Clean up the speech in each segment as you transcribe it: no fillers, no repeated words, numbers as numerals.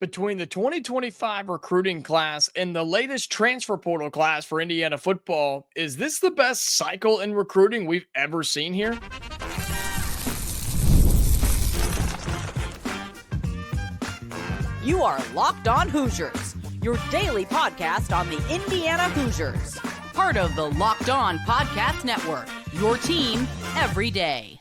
Between the 2025 recruiting class and the latest transfer portal class for Indiana football, is this the best cycle in recruiting we've ever seen here? You are Locked On Hoosiers, your daily podcast on the Indiana Hoosiers. Part of the Locked On Podcast Network, your team every day.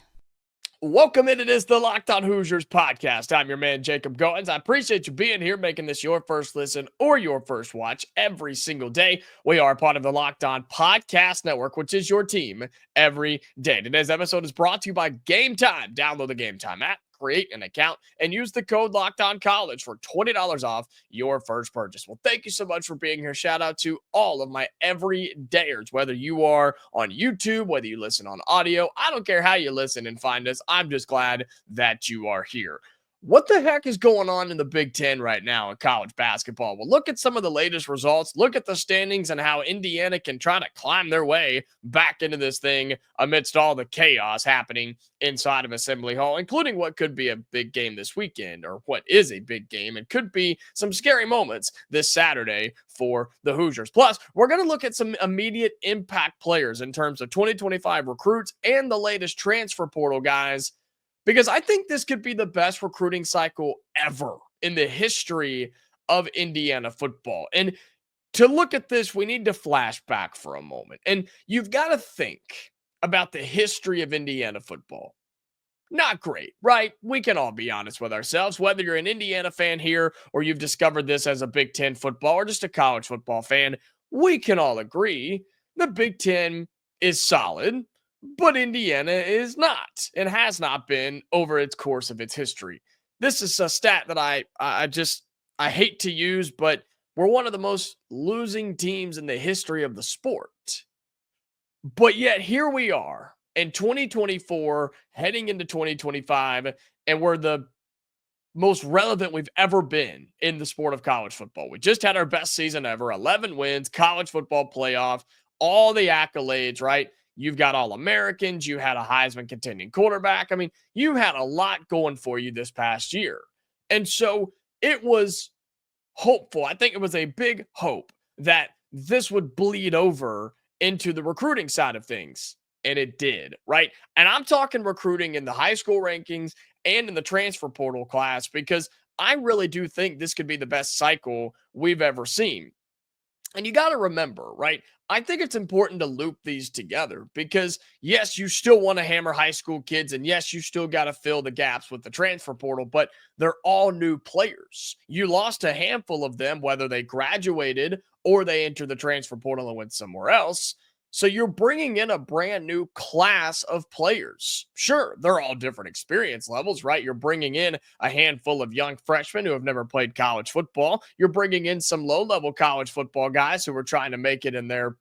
Welcome in. It is the Locked On Hoosiers podcast. I'm your man, Jacob Goins. I appreciate you being here, making this your first listen or your first watch every single day. We are part of the Locked On Podcast Network, which is your team every day. Today's episode is brought to you by Game Time. Download the Game Time app, create an account, and use the code LOCKEDONCollege for $20 off your first purchase. Well, thank you so much for being here. Shout out to all of my everydayers, whether you are on YouTube, whether you listen on audio. I don't care how you listen and find us. I'm just glad that you are here. What the heck is going on in the Big Ten right now in college basketball? Well, look at some of the latest results. Look at the standings and how Indiana can try to climb their way back into this thing amidst all the chaos happening inside of Assembly Hall, including what could be a big game this weekend, or what is a big game and could be some scary moments this Saturday for the Hoosiers. Plus, we're going to look at some immediate impact players in terms of 2025 recruits and the latest transfer portal guys, because I think this could be the best recruiting cycle ever in the history of Indiana football. And to look at this, we need to flash back for a moment. And you've got to think about the history of Indiana football. Not great, right? We can all be honest with ourselves. Whether you're an Indiana fan here or you've discovered this as a Big Ten football or just a college football fan, we can all agree the Big Ten is solid, but Indiana is not and has not been over its course of its history. This is a stat that I hate to use, but we're one of the most losing teams in the history of the sport. But yet here we are in 2024, heading into 2025, and we're the most relevant we've ever been in the sport of college football. We just had our best season ever, 11 wins, college football playoff, all the accolades, right? You've got All-Americans. You had a Heisman contending quarterback. I mean, you had a lot going for you this past year. And so it was hopeful. I think it was a big hope that this would bleed over into the recruiting side of things. And it did, right? And I'm talking recruiting in the high school rankings and in the transfer portal class, because I really do think this could be the best cycle we've ever seen. And you got to remember, right? I think it's important to loop these together because, yes, you still want to hammer high school kids, and yes, you still got to fill the gaps with the transfer portal, but they're all new players. You lost a handful of them, whether they graduated or they entered the transfer portal and went somewhere else. So you're bringing in a brand new class of players. Sure, they're all different experience levels, right? You're bringing in a handful of young freshmen who have never played college football. You're bringing in some low-level college football guys who are trying to make it in their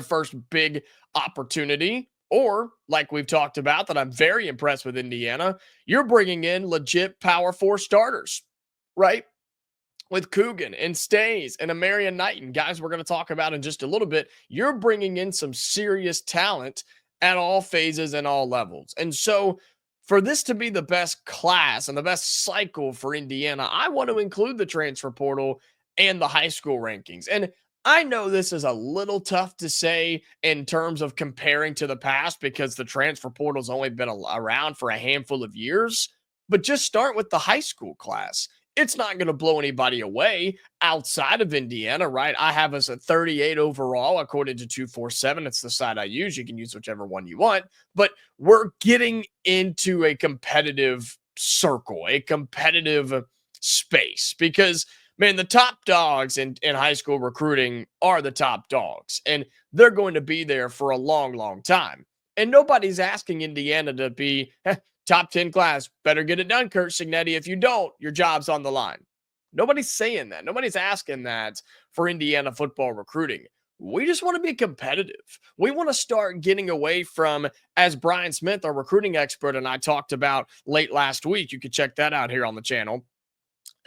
first big opportunity. Or, like we've talked about, that I'm very impressed with Indiana, you're bringing in legit Power 4 starters, right? With Coogan and Stays and Amarian Knighton, guys we're going to talk about in just a little bit. You're bringing in some serious talent at all phases and all levels. And so for this to be the best class and the best cycle for Indiana, I want to include the transfer portal and the high school rankings. And I know this is a little tough to say in terms of comparing to the past because the transfer portal's only been around for a handful of years, but just start with the high school class. It's not going to blow anybody away outside of Indiana, right? I have us at 38 overall, according to 247. It's the site I use. You can use whichever one you want. But we're getting into a competitive circle, a competitive space, because, man, the top dogs in high school recruiting are the top dogs, and they're going to be there for a long, long time. And nobody's asking Indiana to be top 10 class. Better get it done, Kurt Cignetti. If you don't, your job's on the line. Nobody's saying that. Nobody's asking that for Indiana football recruiting. We just want to be competitive. We want to start getting away from, as Brian Smith, our recruiting expert, and I talked about late last week. You could check that out here on the channel.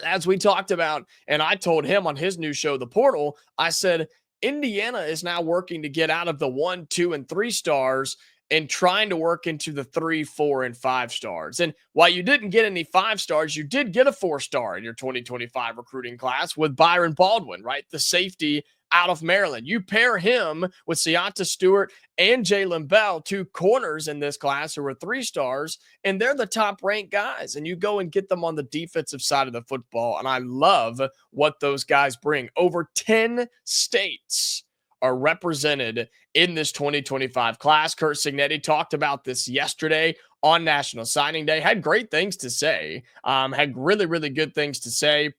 As we talked about, and I told him on his new show, The Portal, I said, Indiana is now working to get out of the 1, 2, and 3 stars and trying to work into the 3, 4, and 5 stars. And while you didn't get any 5 stars, you did get a 4-star in your 2025 recruiting class with Byron Baldwin, right? The safety out of Maryland. You pair him with Seaonta Stewart and Jaylen Bell, 2 corners in this class who were 3 stars, and they're the top ranked guys. And you go and get them on the defensive side of the football. And I love what those guys bring. Over 10 states are represented in this 2025 class. Curt Cignetti talked about this yesterday on National Signing Day. Had great things to say. Had really, really good things to say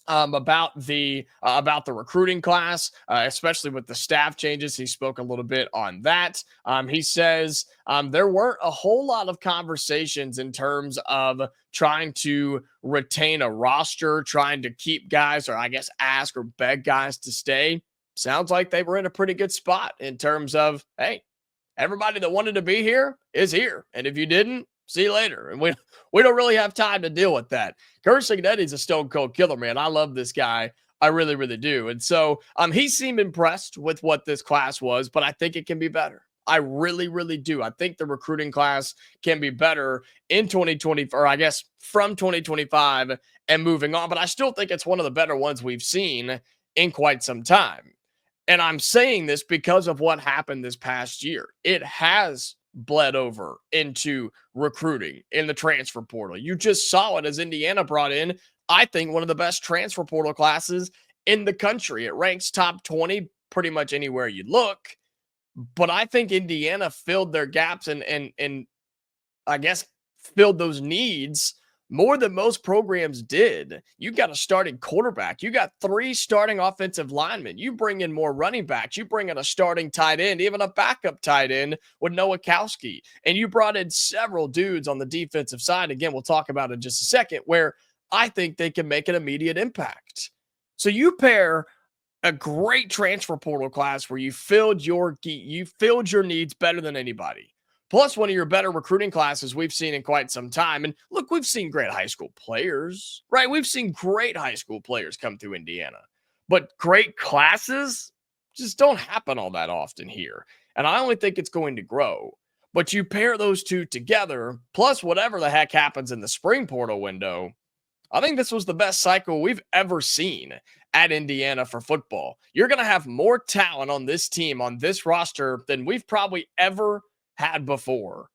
about the recruiting class, especially with the staff changes. He spoke a little bit on that. He says there weren't a whole lot of conversations in terms of trying to retain a roster, trying to keep guys, or I guess ask or beg guys to stay. Sounds like they were in a pretty good spot in terms of, hey, everybody that wanted to be here is here. And if you didn't, see you later. And we don't really have time to deal with that. Curt Cignetti's a stone cold killer, man. I love this guy. I really, really do. And so he seemed impressed with what this class was, but I think it can be better. I really, really do. I think the recruiting class can be better in 2020, or I guess from 2025 and moving on. But I still think it's one of the better ones we've seen in quite some time. And I'm saying this because of what happened this past year. It has bled over into recruiting in the transfer portal. You just saw it as Indiana brought in, I think, one of the best transfer portal classes in the country. It ranks top 20 pretty much anywhere you look. But I think Indiana filled their gaps and I guess filled those needs more than most programs did. You got a starting quarterback. You got 3 starting offensive linemen. You bring in more running backs. You bring in a starting tight end, even a backup tight end with Nowakowski. And you brought in several dudes on the defensive side. Again, we'll talk about it in just a second, where I think they can make an immediate impact. So you pair a great transfer portal class where you filled your needs better than anybody, plus one of your better recruiting classes we've seen in quite some time. And look, we've seen great high school players, right? We've seen great high school players come through Indiana, but great classes just don't happen all that often here. And I only think it's going to grow. But you pair those two together, plus whatever the heck happens in the spring portal window, I think this was the best cycle we've ever seen at Indiana for football. You're going to have more talent on this team, on this roster, than we've probably ever had before.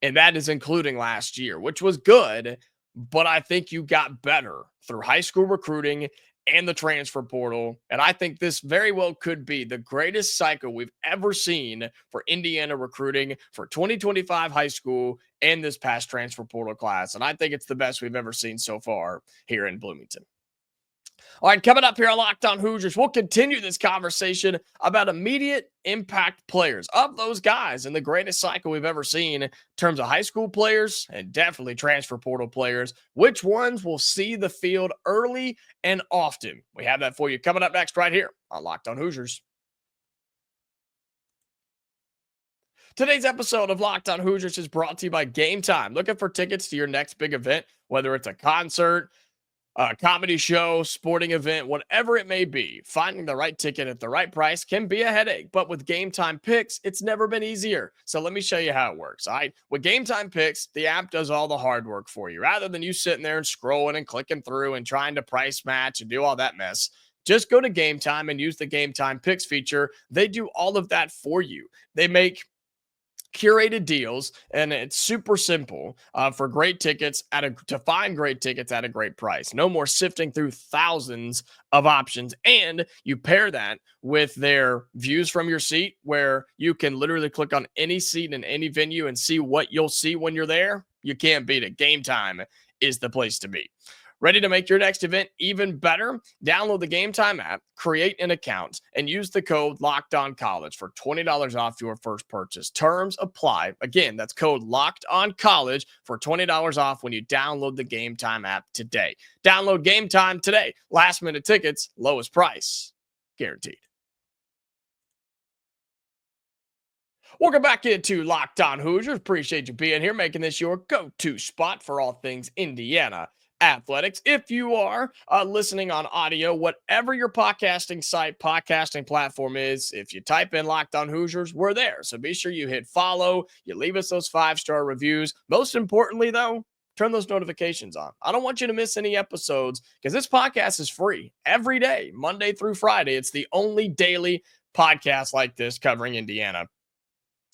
And that is including last year, which was good, but I think you got better through high school recruiting and the transfer portal. And I think this very well could be the greatest cycle we've ever seen for Indiana recruiting for 2025 high school and this past transfer portal class. And I think it's the best we've ever seen so far here in Bloomington. All right, coming up here on Locked On Hoosiers, we'll continue this conversation about immediate impact players, of those guys in the greatest cycle we've ever seen in terms of high school players and definitely transfer portal players. Which ones will see the field early and often? We have that for you coming up next right here on Locked On Hoosiers. Today's episode of Locked On Hoosiers is brought to you by Game Time. Looking for tickets to your next big event, whether it's a concert, a comedy show, sporting event, whatever it may be, finding the right ticket at the right price can be a headache. But with Game Time Picks, it's never been easier. So let me show you how it works. All right. With Game Time Picks, the app does all the hard work for you. Rather than you sitting there and scrolling and clicking through and trying to price match and do all that mess, just go to Game Time and use the Game Time Picks feature. They do all of that for you. They make curated deals, and it's super simple for great tickets to find great tickets at a great price. No more sifting through thousands of options. And you pair that with their views from your seat, where you can literally click on any seat in any venue and see what you'll see when you're there. You can't beat it. Game Time is the place to be. Ready to make your next event even better? Download the Game Time app, create an account, and use the code LOCKEDONCOLLEGE for $20 off your first purchase. Terms apply. Again, that's code LOCKEDONCOLLEGE for $20 off when you download the Game Time app today. Download Game Time today. Last minute tickets, lowest price, guaranteed. Welcome back into Locked On Hoosiers. Appreciate you being here, making this your go-to spot for all things Indiana Athletics. If you are listening on audio, whatever your podcasting site, podcasting platform is, if you type in Locked On Hoosiers, we're there. So be sure you hit follow, you leave us those 5-star reviews. Most importantly, though, turn those notifications on. I don't want you to miss any episodes because this podcast is free every day, Monday through Friday. It's the only daily podcast like this covering Indiana.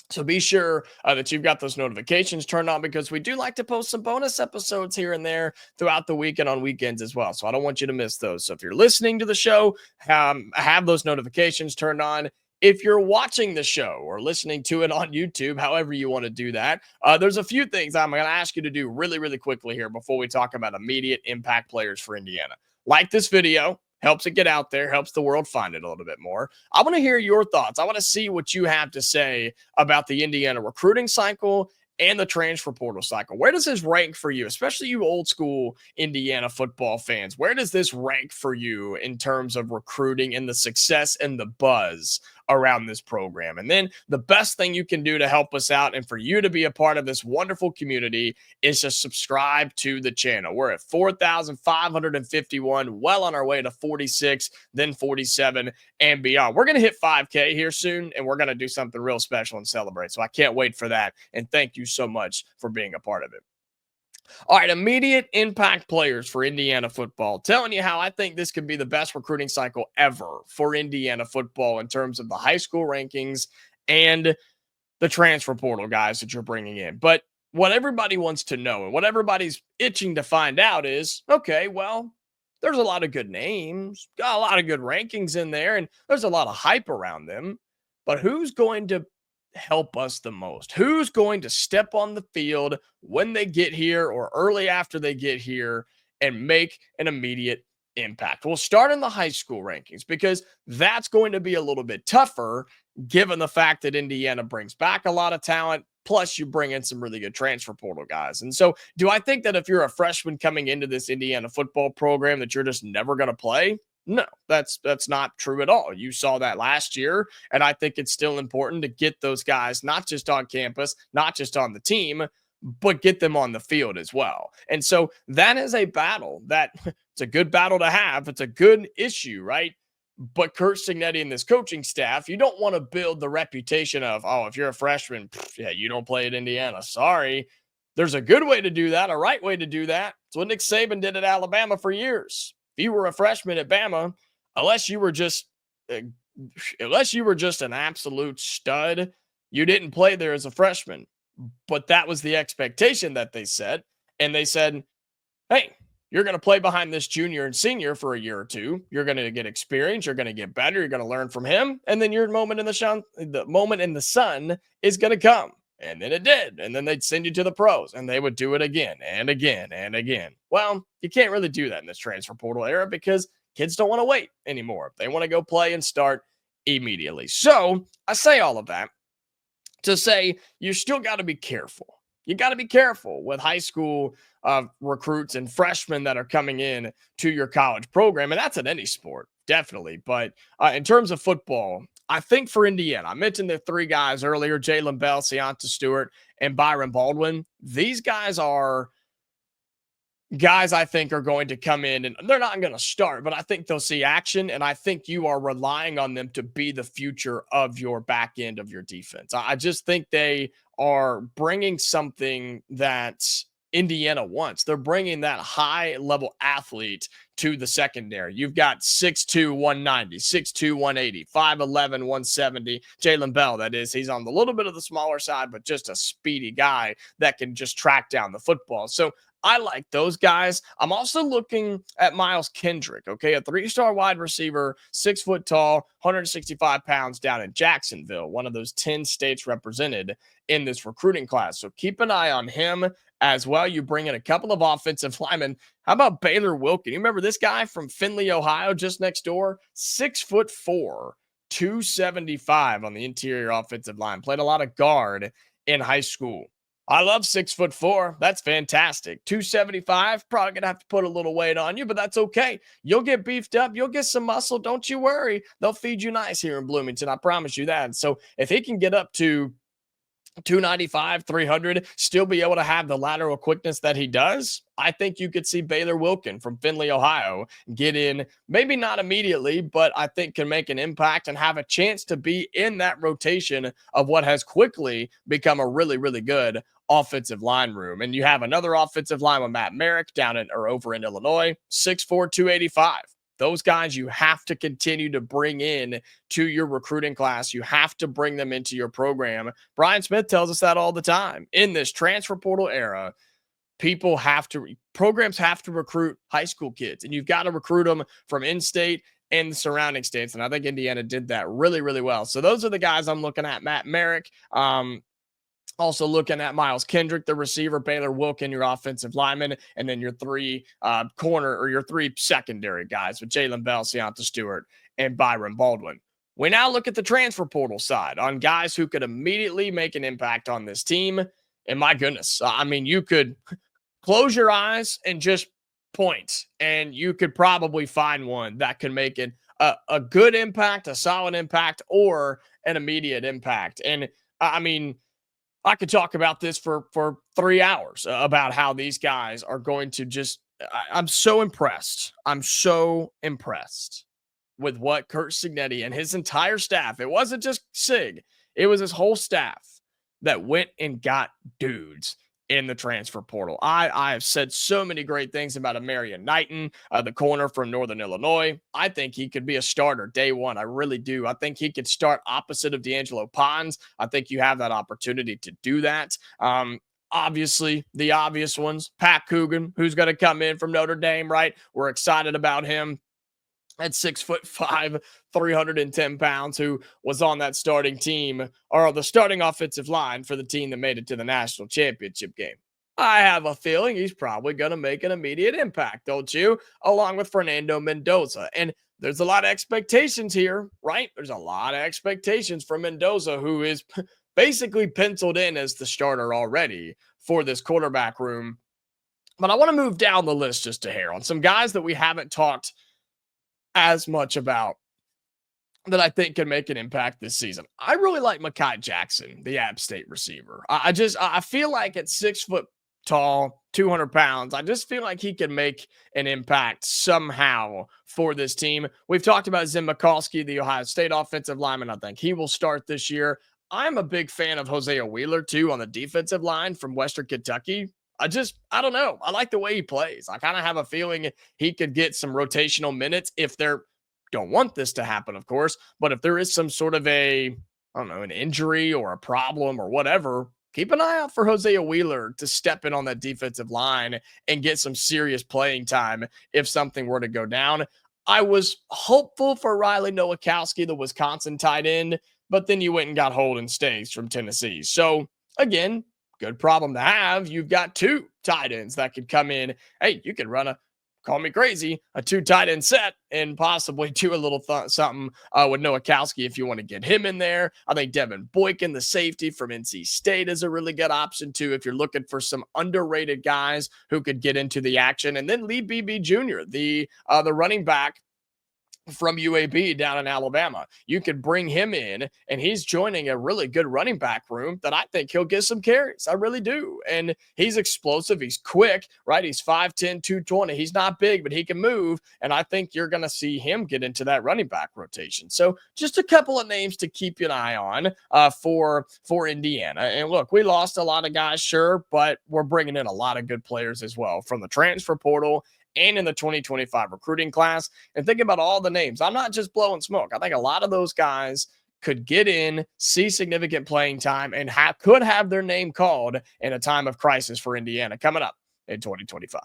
So be sure that you've got those notifications turned on because we do like to post some bonus episodes here and there throughout the week and on weekends as well. So I don't want you to miss those. So if you're listening to the show, have those notifications turned on. If you're watching the show or listening to it on YouTube, however you want to do that, there's a few things I'm going to ask you to do really, really quickly here before we talk about immediate impact players for Indiana. Like this video. Helps it get out there, helps the world find it a little bit more. I want to hear your thoughts. I want to see what you have to say about the Indiana recruiting cycle and the transfer portal cycle. Where does this rank for you, especially you old school Indiana football fans? Where does this rank for you in terms of recruiting and the success and the buzz around this program? And then the best thing you can do to help us out and for you to be a part of this wonderful community is to subscribe to the channel. We're at 4,551, well on our way to 46, then 47 and beyond. We're going to hit 5K here soon, and we're going to do something real special and celebrate. So I can't wait for that. And thank you so much for being a part of it. All right, immediate impact players for Indiana football. Telling you how I think this could be the best recruiting cycle ever for Indiana football in terms of the high school rankings and the transfer portal guys that you're bringing in. But what everybody wants to know and what everybody's itching to find out is, okay, well, there's a lot of good names, got a lot of good rankings in there, and there's a lot of hype around them. But who's going to help us the most? Who's going to step on the field when they get here or early after they get here and make an immediate impact? We'll start in the high school rankings because that's going to be a little bit tougher given the fact that Indiana brings back a lot of talent. Plus, you bring in some really good transfer portal guys. And so do I think that if you're a freshman coming into this Indiana football program that you're just never going to play? No, that's not true at all. You saw that last year, and I think it's still important to get those guys not just on campus, not just on the team, but get them on the field as well. And so that is a battle that it's a good battle to have. It's a good issue, right? But Kurt Signetti and this coaching staff, you don't want to build the reputation of, oh, if you're a freshman, yeah, you don't play at Indiana. Sorry. There's a good way to do that, a right way to do that. It's what Nick Saban did at Alabama for years. If you were a freshman at Bama, unless you were just an absolute stud, you didn't play there as a freshman. But that was the expectation that they set. And they said, hey, you're going to play behind this junior and senior for a year or two. You're going to get experience. You're going to get better. You're going to learn from him. And then your moment in the sun is going to come. And then it did. And then they'd send you to the pros and they would do it again and again and again. Well, you can't really do that in this transfer portal era because kids don't want to wait anymore. They want to go play and start immediately. So I say all of that to say you still got to be careful. You got to be careful with high school recruits and freshmen that are coming in to your college program. And that's in any sport, definitely. But in terms of football, I think for Indiana, I mentioned the three guys earlier, Jaylen Bell, Seaonta Stewart, and Byron Baldwin. These guys are guys I think are going to come in, and they're not going to start, but I think they'll see action, and I think you are relying on them to be the future of your back end of your defense. I just think they are bringing something that Indiana wants. They're bringing that high-level athlete to the secondary. You've got 6'2", 190, 6'2", 180, 5'11", 170. Jaylen Bell, that is. He's on the little bit of the smaller side, but just a speedy guy that can just track down the football. So I like those guys. I'm also looking at Miles Kendrick, okay, a 3-star wide receiver, 6 foot tall, 165 pounds down in Jacksonville, one of those 10 states represented in this recruiting class. So keep an eye on him as well. You bring in a couple of offensive linemen. How about Baylor Wilkin? You remember this guy from Findlay, Ohio, just next door? 6'4", 275 on the interior offensive line. Played a lot of guard in high school. I love 6'4". That's fantastic. 275, probably going to have to put a little weight on you, but that's okay. You'll get beefed up. You'll get some muscle. Don't you worry. They'll feed you nice here in Bloomington. I promise you that. And so if he can get up to 295, 300, still be able to have the lateral quickness that he does, I think you could see Baylor Wilkin from Findlay, Ohio, get in, maybe not immediately, but I think can make an impact and have a chance to be in that rotation of what has quickly become a really, really good offensive line room. And you have another offensive line with Matt Merrick over in Illinois, 6'4", 285. Those guys you have to continue to bring in to your recruiting class. You have to bring them into your program. Brian Smith tells us that all the time. In this transfer portal era, programs have to recruit high school kids, and you've got to recruit them from in-state and the surrounding states. And I think Indiana did that really, really well. So those are the guys I'm looking at. Matt Merrick, also looking at Miles Kendrick, the receiver, Baylor Wilkin, your offensive lineman, and then your three secondary guys with Jaylen Bell, Seaonta Stewart, and Byron Baldwin. We now look at the transfer portal side on guys who could immediately make an impact on this team. And my goodness, I mean, you could close your eyes and just point, and you could probably find one that can make it a good impact, a solid impact, or an immediate impact. And I mean, I could talk about this for 3 hours about how these guys are going to just, I'm so impressed. I'm so impressed with what Kurt Cignetti and his entire staff, it wasn't just Sig, it was his whole staff that went and got dudes in the transfer portal. I have said so many great things about Amarian Knighton, the corner from Northern Illinois. I think he could be a starter day one. I really do. I think he could start opposite of D'Angelo Pons. I think you have that opportunity to do that. Obviously, the obvious ones, Pat Coogan, who's going to come in from Notre Dame, right? We're excited about him. At 6'5", 310 pounds, who was on that starting team or the starting offensive line for the team that made it to the national championship game. I have a feeling he's probably going to make an immediate impact, don't you? Along with Fernando Mendoza. And there's a lot of expectations here, right? There's a lot of expectations for Mendoza, who is basically penciled in as the starter already for this quarterback room. But I want to move down the list just a hair on some guys that we haven't talked as much about that I think can make an impact this season. I really like Mekhi Jackson, the App State receiver. I feel like at 6 foot tall, 200 pounds, I just feel like he can make an impact somehow for this team. We've talked about Zim Mikulski, the Ohio State offensive lineman. I think he will start this year. I'm a big fan of Hosea Wheeler too on the defensive line from Western Kentucky. I don't know. I like the way he plays. I kind of have a feeling he could get some rotational minutes if they don't want this to happen, of course. But if there is some sort of an injury or a problem or whatever, keep an eye out for Hosea Wheeler to step in on that defensive line and get some serious playing time if something were to go down. I was hopeful for Riley Nowakowski, the Wisconsin tight end, but then you went and got Holden Staes from Tennessee. So, again, good problem to have. You've got two tight ends that could come in. Hey, you could run call me crazy, a 2 tight end set and possibly do a little something with Nowakowski if you want to get him in there. I think Devin Boykin, the safety from NC State, is a really good option too if you're looking for some underrated guys who could get into the action. And then Lee Beebe Jr., the running back from UAB down in Alabama. You could bring him in, and he's joining a really good running back room that I think he'll get some carries. I really do. And he's explosive. He's quick, right? He's 5'10", 220. He's not big, but he can move. And I think you're going to see him get into that running back rotation. So just a couple of names to keep an eye on for Indiana. And look, we lost a lot of guys, sure, but we're bringing in a lot of good players as well from the transfer portal and in the 2025 recruiting class. And think about all the names. I'm not just blowing smoke. I think a lot of those guys could get in, see significant playing time, and could have their name called in a time of crisis for Indiana coming up in 2025.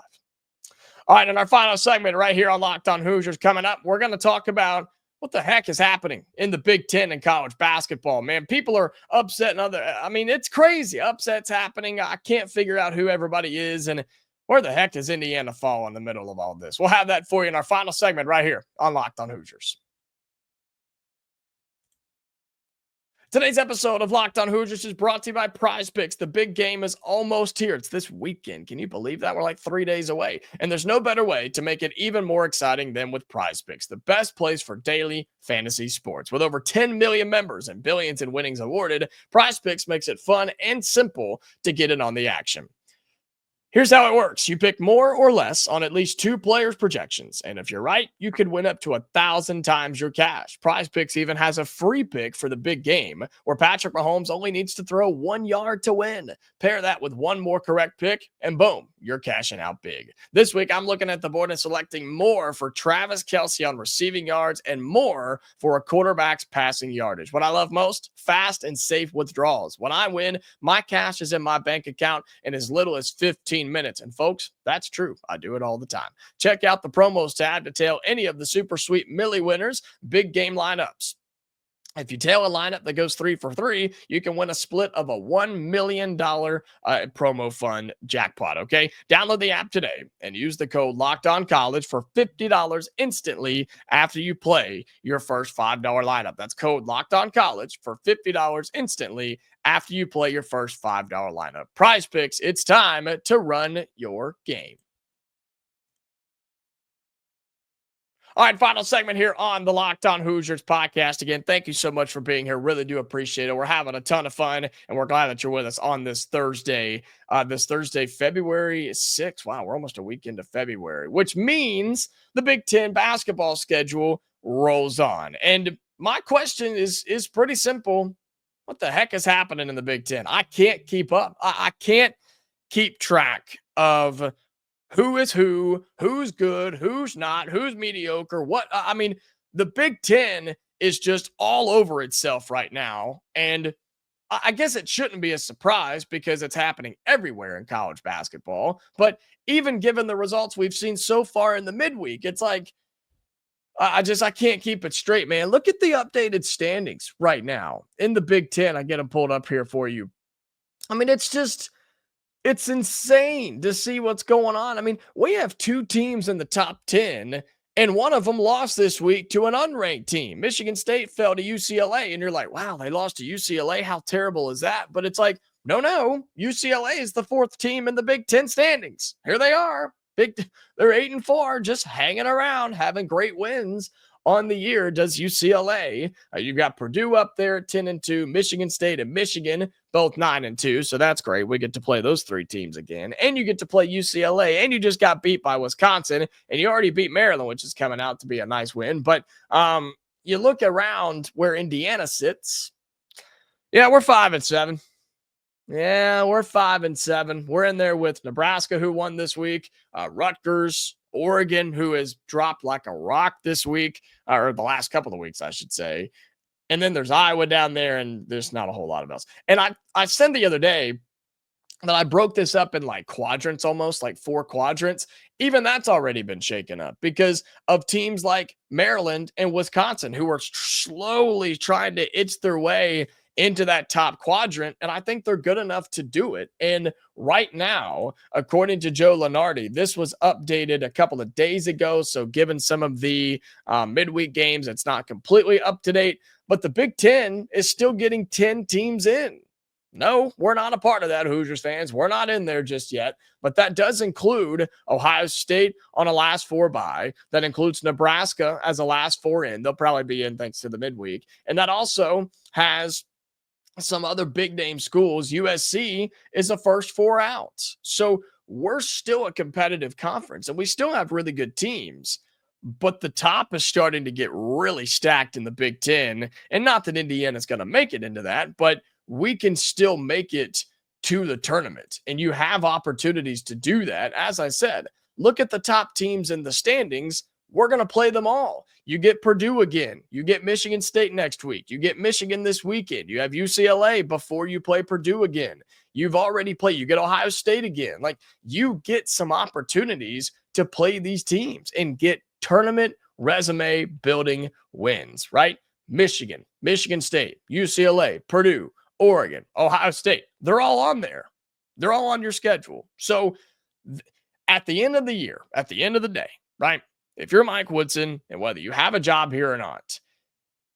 All right, in our final segment right here on Locked On Hoosiers coming up, we're going to talk about what the heck is happening in the Big Ten in college basketball, man. People are upset it's crazy. Upsets happening. I can't figure out who everybody is, and where the heck does Indiana fall in the middle of all this? We'll have that for you in our final segment right here on Locked On Hoosiers. Today's episode of Locked On Hoosiers is brought to you by Prize Picks. The big game is almost here. It's this weekend. Can you believe that? We're like 3 days away. And there's no better way to make it even more exciting than with Prize Picks, the best place for daily fantasy sports. With over 10 million members and billions in winnings awarded, Prize Picks makes it fun and simple to get in on the action. Here's how it works. You pick more or less on at least 2 players' projections. And if you're right, you could win up to 1,000 times your cash. Prize Picks even has a free pick for the big game where Patrick Mahomes only needs to throw 1 yard to win. Pair that with 1 more correct pick and boom, you're cashing out big. This week, I'm looking at the board and selecting more for Travis Kelce on receiving yards and more for a quarterback's passing yardage. What I love most, fast and safe withdrawals. When I win, my cash is in my bank account in as little as 15 minutes. And folks, that's true. I do it all the time. Check out the promos tab to tail any of the super sweet Millie winners, big game lineups. If you tail a lineup that goes 3 for 3, you can win a split of a $1 million promo fund jackpot, okay? Download the app today and use the code LOCKEDONCollege for $50 instantly after you play your first $5 lineup. That's code LOCKEDONCollege for $50 instantly after you play your first $5 lineup. Prize Picks, it's time to run your game. All right, final segment here on the Locked On Hoosiers podcast. Again, thank you so much for being here. Really do appreciate it. We're having a ton of fun, and we're glad that you're with us on this Thursday, February 6th. Wow, we're almost a week into February, which means the Big Ten basketball schedule rolls on. And my question is pretty simple. What the heck is happening in the Big Ten? I can't keep up. I can't keep track of who is who, who's good, who's not, who's mediocre. The Big Ten is just all over itself right now. And I guess it shouldn't be a surprise because it's happening everywhere in college basketball. But even given the results we've seen so far in the midweek, it's like, I can't keep it straight, man. Look at the updated standings right now in the Big Ten. I get them pulled up here for you. It's insane to see what's going on. We have 2 teams in the top 10, and one of them lost this week to an unranked team. Michigan State fell to UCLA, and you're like, wow, they lost to UCLA. How terrible is that? But it's like, no. UCLA is the 4th team in the Big Ten standings. Here they are. They're 8-4, just hanging around, having great wins on the year. Does UCLA? You've got Purdue up there at 10-2, Michigan State and Michigan both 9-2, so that's great. We get to play those 3 teams again, and you get to play UCLA, and you just got beat by Wisconsin, and you already beat Maryland, which is coming out to be a nice win. But you look around where Indiana sits. Yeah, we're 5-7. Yeah, we're 5-7. We're in there with Nebraska, who won this week, Rutgers, Oregon, who has dropped like a rock this week, or the last couple of weeks, I should say. And then there's Iowa down there, and there's not a whole lot of else. And I said the other day that I broke this up in like quadrants, almost like 4 quadrants. Even that's already been shaken up because of teams like Maryland and Wisconsin, who are slowly trying to itch their way into that top quadrant, and I think they're good enough to do it. And right now, according to Joe Lunardi, this was updated a couple of days ago, so given some of the midweek games, it's not completely up to date, but the Big Ten is still getting 10 teams in. No, we're not a part of that, Hoosiers fans. We're not in there just yet, but that does include Ohio State on a last 4 bye. That includes Nebraska as a last 4 in. They'll probably be in thanks to the midweek. And that also has some other big name schools. USC is the first 4 out. So we're still a competitive conference, and we still have really good teams. But the top is starting to get really stacked in the Big Ten. And not that Indiana's going to make it into that, but we can still make it to the tournament. And you have opportunities to do that. As I said, look at the top teams in the standings. We're going to play them all. You get Purdue again. You get Michigan State next week. You get Michigan this weekend. You have UCLA before you play Purdue again. You've already played. You get Ohio State again. Like, you get some opportunities to play these teams and get tournament resume building wins, right? Michigan, Michigan State, UCLA, Purdue, Oregon, Ohio State. They're all on there. They're all on your schedule. So at the end of the year, at the end of the day, right? If you're Mike Woodson, and whether you have a job here or not,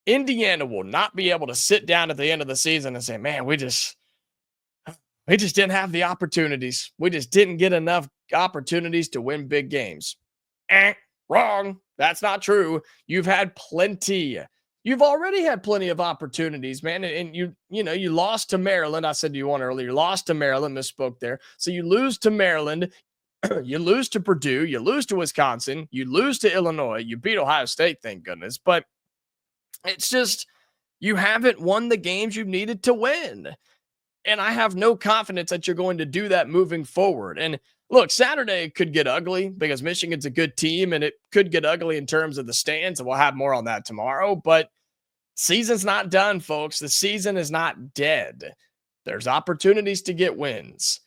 Indiana will not be able to sit down at the end of the season and say, man, we just didn't have the opportunities. We just didn't get enough opportunities to win big games. Wrong. That's not true. You've had plenty. You've already had plenty of opportunities, man. And you lost to Maryland. I said to you one earlier, you lost to Maryland, misspoke there. So you lose to Maryland, you lose to Purdue, you lose to Wisconsin, you lose to Illinois, you beat Ohio State, thank goodness. But it's just, you haven't won the games you've needed to win. And I have no confidence that you're going to do that moving forward. And look, Saturday could get ugly because Michigan's a good team, and it could get ugly in terms of the stands, and we'll have more on that tomorrow. But season's not done, folks. The season is not dead. There's opportunities to get wins.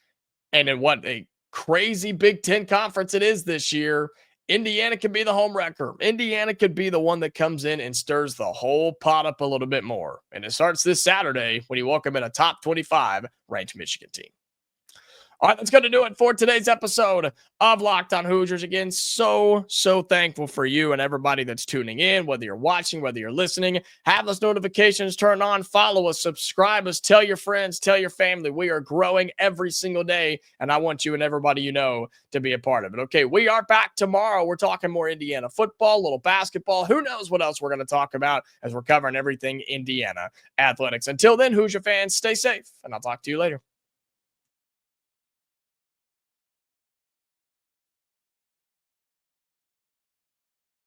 And in what a crazy Big Ten conference it is this year, Indiana could be the home wrecker. Indiana could be the one that comes in and stirs the whole pot up a little bit more. And it starts this Saturday when you welcome in a top 25 ranked Michigan team. All right, that's going to do it for today's episode of Locked On Hoosiers. Again, so thankful for you and everybody that's tuning in, whether you're watching, whether you're listening. Have those notifications turned on, follow us, subscribe us, tell your friends, tell your family. We are growing every single day, and I want you and everybody you know to be a part of it. Okay, we are back tomorrow. We're talking more Indiana football, a little basketball. Who knows what else we're going to talk about as we're covering everything Indiana athletics. Until then, Hoosier fans, stay safe, and I'll talk to you later.